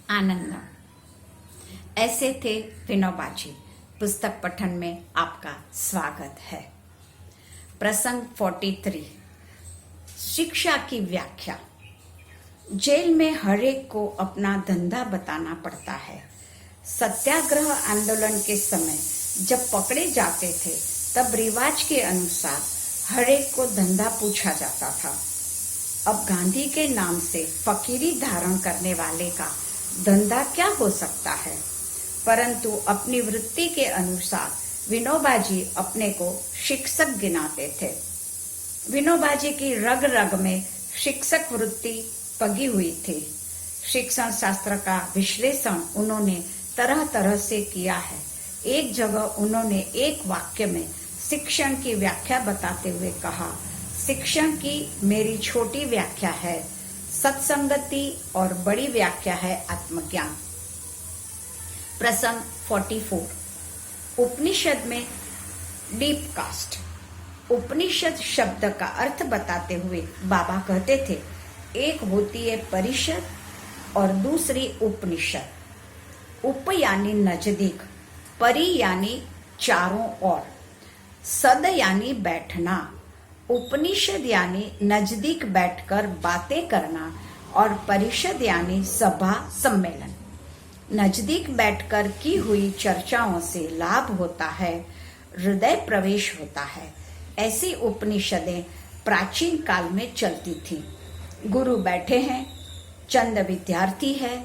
आनंदम। ऐसे थे विनोबा जी। पुस्तक पठन में आपका स्वागत है। प्रसंग 43, शिक्षा की व्याख्या। जेल में हर एक को अपना धंधा बताना पड़ता है। सत्याग्रह आंदोलन के समय जब पकड़े जाते थे तब रिवाज के अनुसार हर एक को धंधा पूछा जाता था। अब गांधी के नाम से फकीरी धारण करने वाले का धंधा क्या हो सकता है, परंतु अपनी वृत्ति के अनुसार विनोबा जी अपने को शिक्षक गिनाते थे। विनोबा जी की रग रग में शिक्षक वृत्ति पगी हुई थी। शिक्षण शास्त्र का विश्लेषण उन्होंने तरह तरह से किया है। एक जगह उन्होंने एक वाक्य में शिक्षण की व्याख्या बताते हुए कहा, शिक्षण की मेरी छोटी व्याख्या है सत्संगति और बड़ी व्याख्या है आत्मज्ञान। प्रसंग 44, उपनिषद में डीप कास्ट। उपनिषद शब्द का अर्थ बताते हुए बाबा कहते थे, एक होती है परिषद और दूसरी उपनिषद। उप यानी नजदीक, परि यानी चारों ओर, सद यानी बैठना, उपनिषद यानी नजदीक बैठकर बातें करना और परिषद यानी सभा सम्मेलन। नजदीक बैठकर की हुई चर्चाओं से लाभ होता है, हृदय प्रवेश होता है। ऐसी उपनिषदें प्राचीन काल में चलती थीं। गुरु बैठे हैं, चंद विद्यार्थी है,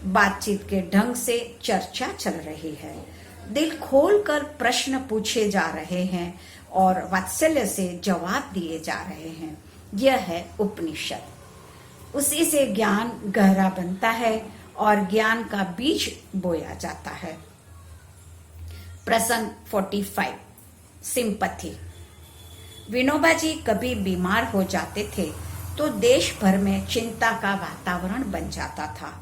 बातचीत के ढंग से चर्चा चल रही है, दिल खोलकर प्रश्न पूछे जा रहे हैं और वात्सल्य से जवाब दिए जा रहे हैं। यह है उपनिषद। उसी से ज्ञान गहरा बनता है और ज्ञान का बीज बोया जाता है। प्रसंग 45, सिंपथी। विनोबा जी कभी बीमार हो जाते थे तो देश भर में चिंता का वातावरण बन जाता था।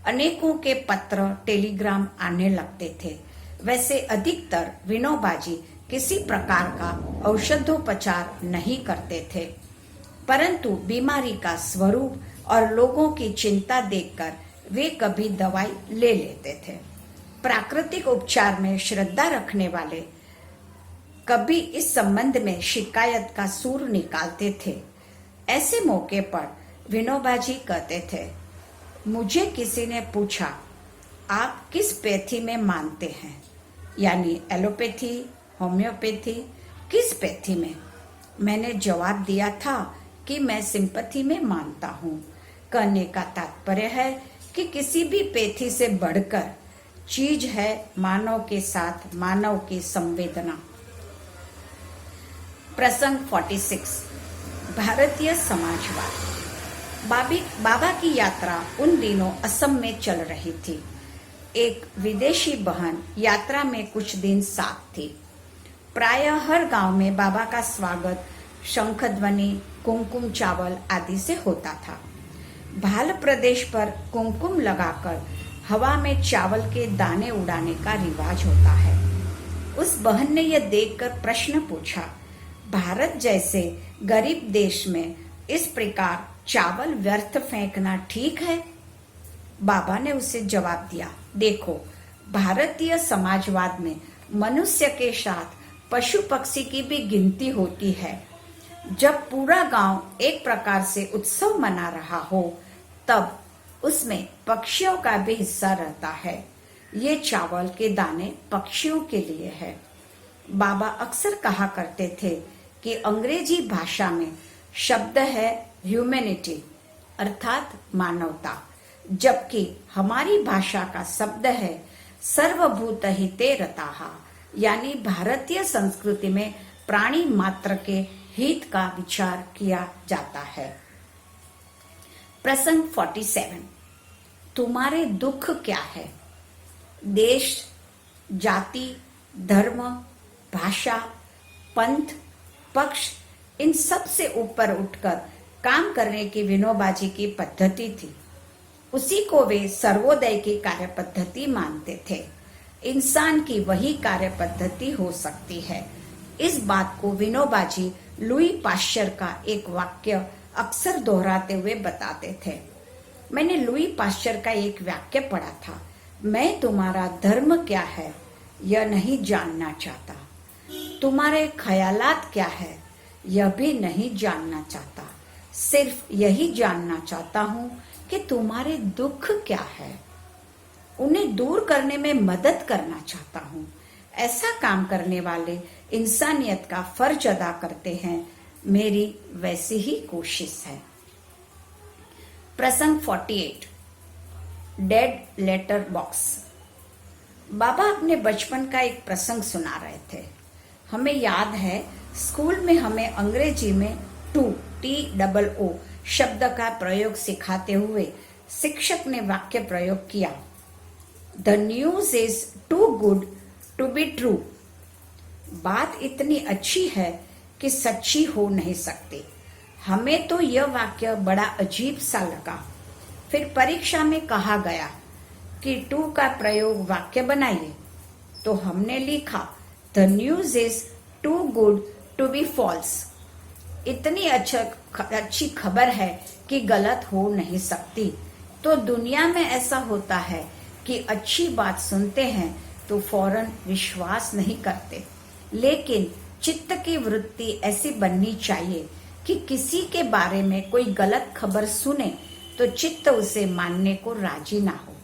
अनेकों के पत्र टेलीग्राम आने लगते थे। वैसे अधिकतर विनोबा जी किसी प्रकार का औषधोपचार नहीं करते थे, परंतु बीमारी का स्वरूप और लोगों की चिंता देखकर वे कभी दवाई ले लेते थे। प्राकृतिक उपचार में श्रद्धा रखने वाले कभी इस संबंध में शिकायत का सूर निकालते थे। ऐसे मौके पर विनोबा जी कहते थे, मुझे किसी ने पूछा आप किस पैथी में मानते हैं, यानी एलोपैथी, होम्योपैथी, किस पैथी में? मैंने जवाब दिया था कि मैं सिंपथी में मानता हूँ। कहने का तात्पर्य है कि किसी भी पैथी से बढ़कर चीज है मानव के साथ मानव की संवेदना। प्रसंग 46, भारतीय समाजवाद। बाबा की यात्रा उन दिनों असम में चल रही थी। एक विदेशी बहन यात्रा में कुछ दिन साथ थी। प्रायः हर गांव में बाबा का स्वागत शंख ध्वनि, कुमकुम चावल आदि से होता था। भाल प्रदेश पर कुमकुम लगाकर हवा में चावल के दाने उड़ाने का रिवाज होता है। उस बहन ने यह देखकर प्रश्न पूछा, भारत जैसे गरीब देश में इस प्रकार चावल व्यर्थ फेंकना ठीक है? बाबा ने उसे जवाब दिया, देखो, भारतीय समाजवाद में मनुष्य के साथ पशु पक्षी की भी गिनती होती है। जब पूरा गांव एक प्रकार से उत्सव मना रहा हो तब उसमें पक्षियों का भी हिस्सा रहता है। ये चावल के दाने पक्षियों के लिए है। बाबा अक्सर कहा करते थे कि अंग्रेजी भाषा में शब्द है ह्यूमैनिटी, अर्थात मानवता, जबकि हमारी भाषा का शब्द है सर्वभूत हिते रताः, यानी भारतीय संस्कृति में प्राणी मात्र के हित का विचार किया जाता है। प्रसंग 47, तुम्हारे दुख क्या है? देश, जाति, धर्म, भाषा, पंथ, पक्ष, इन सब से ऊपर उठकर काम करने की विनोबा जी की पद्धति थी। उसी को वे सर्वोदय की कार्य पद्धति मानते थे। इंसान की वही कार्य पद्धति हो सकती है। इस बात को विनोबा जी लुई पाश्चर का एक वाक्य अक्सर दोहराते हुए बताते थे, मैंने लुई पाश्चर का एक वाक्य पढ़ा था, मैं तुम्हारा धर्म क्या है यह नहीं जानना चाहता, तुम्हारे ख्यालात क्या है यह भी नहीं जानना चाहता, सिर्फ यही जानना चाहता हूँ कि तुम्हारे दुख क्या है, उन्हें दूर करने में मदद करना चाहता हूँ। ऐसा काम करने वाले इंसानियत का फर्ज अदा करते हैं, मेरी वैसी ही कोशिश है। प्रसंग 48, डेड लेटर बॉक्स। बाबा अपने बचपन का एक प्रसंग सुना रहे थे। हमें याद है, स्कूल में हमें अंग्रेजी में TOO शब्द का प्रयोग सिखाते हुए शिक्षक ने वाक्य प्रयोग किया, the news is too good to be true. बात इतनी अच्छी है कि सच्ची हो नहीं सकती। हमें तो यह वाक्य बड़ा अजीब सा लगा। फिर परीक्षा में कहा गया कि टू का प्रयोग वाक्य बनाइए, तो हमने लिखा the news is too good to be false. इतनी अच्छी खबर है कि गलत हो नहीं सकती। तो दुनिया में ऐसा होता है कि अच्छी बात सुनते हैं तो फौरन विश्वास नहीं करते, लेकिन चित्त की वृत्ति ऐसी बननी चाहिए कि किसी के बारे में कोई गलत खबर सुने तो चित्त उसे मानने को राजी ना हो,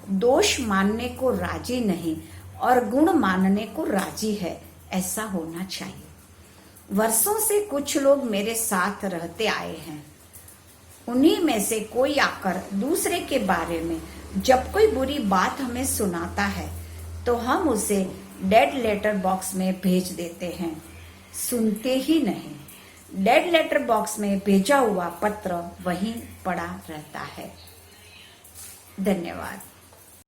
दोष मानने को राजी नहीं और गुण मानने को राजी है, ऐसा होना चाहिए। वर्षों से कुछ लोग मेरे साथ रहते आए हैं। उन्हीं में से कोई आकर दूसरे के बारे में जब कोई बुरी बात हमें सुनाता है तो हम उसे डेड लेटर बॉक्स में भेज देते हैं, सुनते ही नहीं। डेड लेटर बॉक्स में भेजा हुआ पत्र वहीं पड़ा रहता है। धन्यवाद।